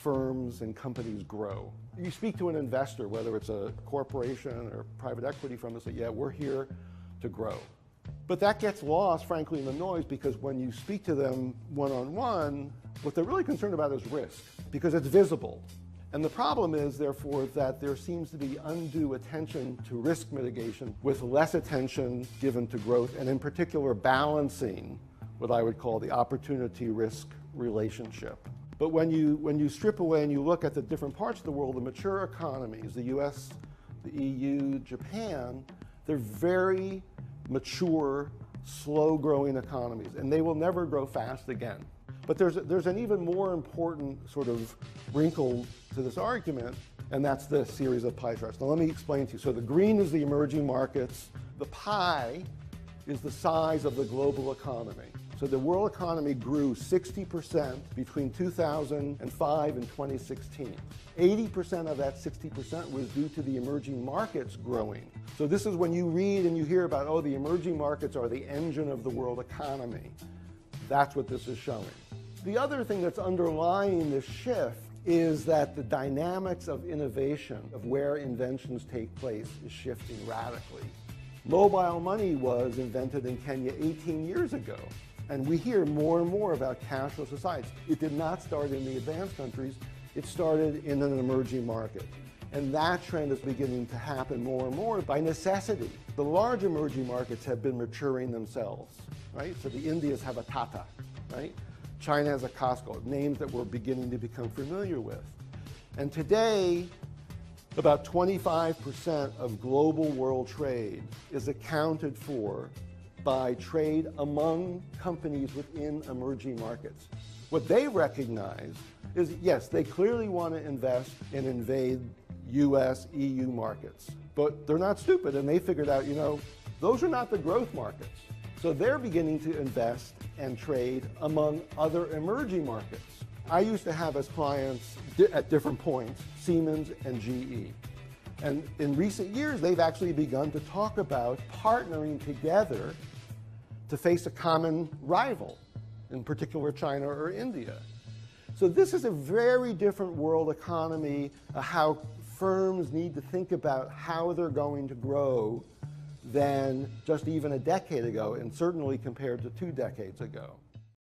firms and companies grow. You speak to an investor, whether it's a corporation or private equity firm, they say, yeah, we're here to grow. But that gets lost, frankly, in the noise, because when you speak to them one-on-one, what they're really concerned about is risk, because it's visible. And the problem is, therefore, that there seems to be undue attention to risk mitigation with less attention given to growth, and in particular balancing what I would call the opportunity-risk relationship. But when you strip away and you look at the different parts of the world, the mature economies, the US, the EU, Japan, they're very mature, slow-growing economies, and they will never grow fast again. But there's an even more important sort of wrinkle to this argument, and that's the series of pie charts. Now let me explain to you. So the green is the emerging markets. The pie is the size of the global economy. So the world economy grew 60% between 2005 and 2016. 80% of that 60% was due to the emerging markets growing. So this is when you read and you hear about, oh, the emerging markets are the engine of the world economy. That's what this is showing. The other thing that's underlying this shift is that the dynamics of innovation, of where inventions take place, is shifting radically. Mobile money was invented in Kenya 18 years ago. And we hear more and more about cashless societies. It did not start in the advanced countries. It started in an emerging market. And that trend is beginning to happen more and more by necessity. The large emerging markets have been maturing themselves, right? So the Indians have a Tata, right? China has a Costco, names that we're beginning to become familiar with. And today, about 25% of global world trade is accounted for by trade among companies within emerging markets. What they recognize is, yes, they clearly want to invest and invade US, EU markets, but they're not stupid, and they figured out, you know, those are not the growth markets. So they're beginning to invest and trade among other emerging markets. I used to have as clients at different points, Siemens and GE. And in recent years, they've actually begun to talk about partnering together to face a common rival, in particular China or India. So this is a very different world economy, how firms need to think about how they're going to grow than just even a decade ago, and certainly compared to 2 decades ago.